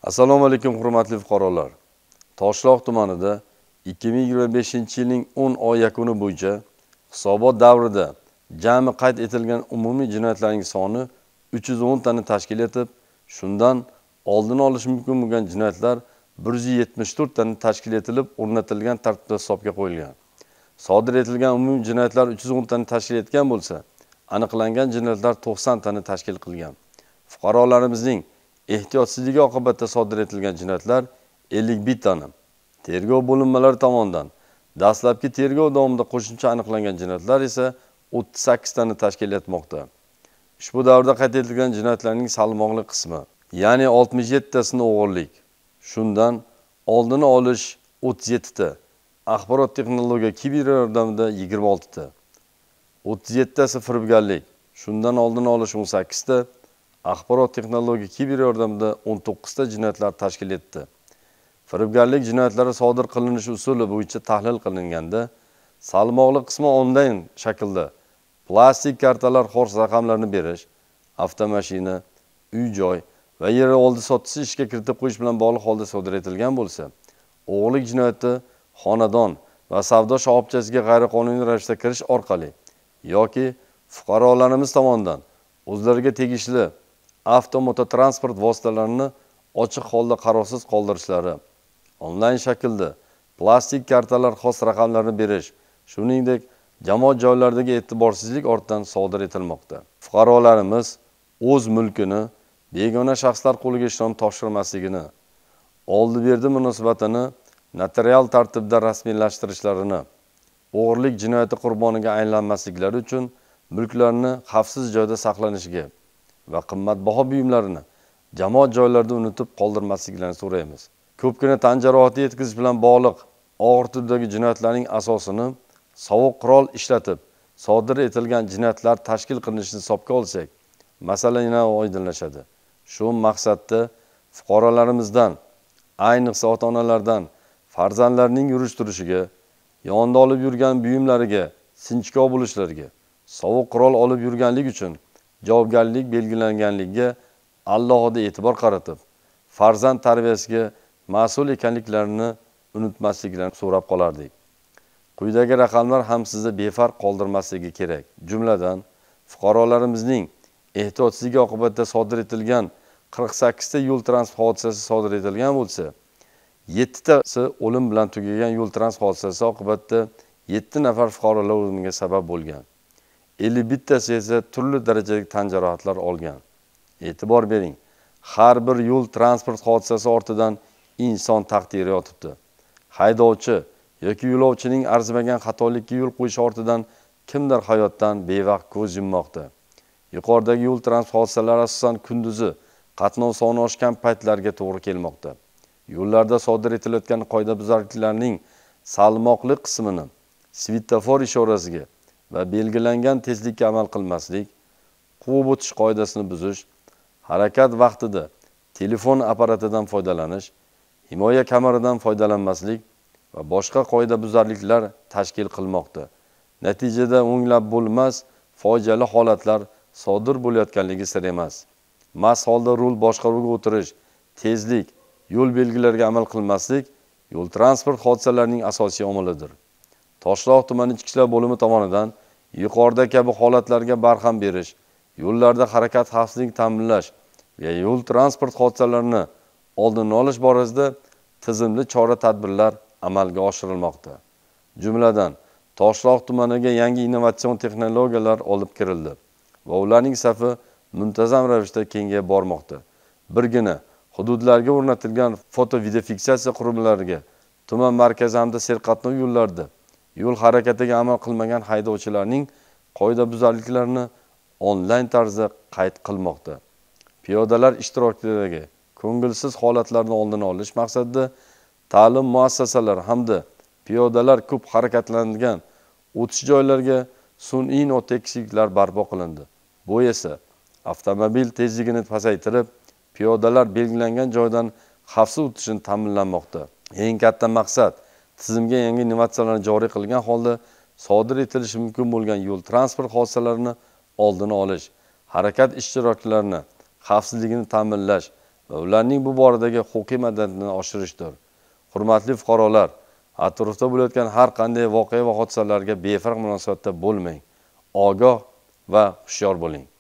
Assalomu alaykum hurmatli fuqarolar. Toshloq tumanida 2025-yilning 10 oy yakuni bo'yicha hisobot davrida jami qayd etilgan umumiy jinoyatlarning soni 310 tani tashkil etib, shundan oldini olish mumkin bo'lgan jinoyatlar 174 tani tashkil etilib, o'rnatilgan tartibda hisobga qo'yilgan. Sodir etilgan umumiy jinoyatlar 310 tani tashkil etgan bo'lsa, aniqlangan jinoyatlar 90 tani tashkil qilgan. Fuqarolarimizning ehtiyotsizligi oqibatida sodir etilgan jinoyatlar 51 tani. Tergov bo'linmalari tomonidan dastlabki tergov davomida qo'shimcha aniqlangan jinoyatlar esa 38 tani tashkil etmoqda. Ushbu davrda qayd etilgan jinoyatlarning salmoqli qismi, ya'ni 67 tasini o'g'irlik, shundan oldini olish 37 ta, axborot texnologiya kiber yordamida 26 ta, 37 tasi firibgarlik, shundan oldini olish 18 ta, axborot texnologiya kiber yordamida 19 ta jinoyatlar tashkil etdi. Firibgarlik jinoyatlari sodir qilinish usuli bo'yicha tahlil qilinganda, salmoqli qismi onlayn shaklda plastik kartalar xors raqamlarini berish, avtomashina, uy-joy va yer oldi sotish ishga kiritib qo'yish bilan bog'liq holda sodir etilgan bo'lsa, o'g'irlik jinoyati xonadon va savdo shoxobchasiga g'ayriqonuniy ravishda kirish orqali yoki fuqarolarimiz tomonidan o'zlariga tegishli avtomototransport vositalarini ochiq holda qarovsiz qoldirishlari, onlayn shaklda plastik kartalar xos raqamlarini berish, shuningdek jamoat joylaridagi e'tiborsizlik ortidan sodir etilmoqda. Fuqarolarimiz o'z mulkini begona shaxslar qo'liga ishonib topshirmasligini, oldi-berdi munosabatini notarial tartibda rasmiylashtirishlarini, o'g'irlik jinoyati qurboniga aylanmasliklari uchun mulklarini xavfsiz joyda saqlanishiga va qimmatbaho buyumlarini jamoat joylarida unutib qoldirmasliklarini so'raymiz. Ko'pgina tan jarohati yetkazish bilan bog'liq og'ir turdagi jinoyatlarning asosini sovuq qurol ishlatib sodir etilgan jinoyatlar tashkil qilinishini hisobga olsak, masala yana oydinlashadi. Shu maqsadda fuqarolarimizdan, ayniqsa ota-onalardan farzandlarining yurish-turishiga, yonida olib yurgan buyumlariga sinchkov bo'lishlariga, sovuq qurol olib yurganlik uchun javobgarlik belgilanganligiga alohida e'tibor qaratib, farzand tarbiyasiga mas'ul ekanliklarini unutmasliklarini so'rab qolardik. Quyidagi raqamlar ham sizni befarq qoldirmasligi kerak. Jumladan, fuqarolarimizning ehtiyotsizligi oqibatida sodir etilgan 48 ta yo'l transport hodisasi sodir etilgan bo'lsa, 7 tasi o'lim bilan tugagan yo'l transport hodisasi oqibatida 7 nafar fuqarolar o'limiga sabab bo'lgan. 51 tasi esa turli darajadagi tan jarohatlar olgan. E'tibor bering, har bir yo'l transport hodisasi ortidan inson taqdiri yotibdi. Haydovchi yoki yo'lovchining arzimagan xatolikka yo'l qo'yish ortidan kimdir hayotdan bevaqt ko'z yummoqda. Yuqoridagi yo'l transport hodisalari asosan kunduzi qatnov soni oshgan paytlarga to'g'ri kelmoqda. Yo'llarda sodir etilayotgan qoidabuzarliklarning salmoqli qismini svetofor ishorasiga va belgilangan tezlikka amal qilmaslik, quvib o'tish qoidasini buzish, harakat vaqtida telefon apparatidan foydalanish, himoya kameridan foydalanmaslik va boshqa qoidabuzarliklar tashkil qilmoqda. Natijada o'nglab bo'lmas fojiali holatlar sodir bo'layotganligi sir emas. Mast holda rul boshqaruviga o'tirish, tezlik, yo'l belgilariga amal qilmaslik yo'l transport hodisalarining asosiy omilidir. Toshloq tumani Ichki ishlar bo'limi tomonidan yuqorida kabi holatlarga barham berish, yo'llarda harakat xavfsizligini ta'minlash va yo'l transport hodisalarini oldini olish borasida tizimli chora-tadbirlar amalga oshirilmoqda. Jumladan, Toshloq tumaniga yangi innovatsion texnologiyalar olib kirildi va ularning safi muntazam ravishda kengayib bormoqda. Birgina hududlarga o'rnatilgan foto-videofiksiyatsiya qurilmalariga tuman markazi hamda serqatnov yo'llarda yo'l harakatiga amal qilmagan haydovchilarning qoidabuzarliklarini onlayn tarzda qayd qilmoqda. Piyodalar ishtirokidagi ko'ngilsiz holatlarni oldini olish maqsadida ta'lim muassasalari hamda piyodalar ko'p harakatlanadigan o'tish joylarga sun'iy notekisliklar barpo qilindi. Bu esa avtomobil tezligini pasaytirib, piyodalar belgilangan joydan xavfsiz o'tishini ta'minlamoqda. Eng katta maqsad tizimga yangi innovatsiyalarni joriy qilgan holda sodir etilishi mumkin bo'lgan yo'l transport hodisalarini oldini olish, harakat ishtirokchilarini xavfsizligini ta'minlash va ularning bu boradagi huquqiy madaniyatini oshirishdir. Hurmatli fuqarolar, atrofda bo'layotgan har qanday voqea va hodisalarga befarq munosabatda bo'lmang. Ogoh va hushyor bo'ling.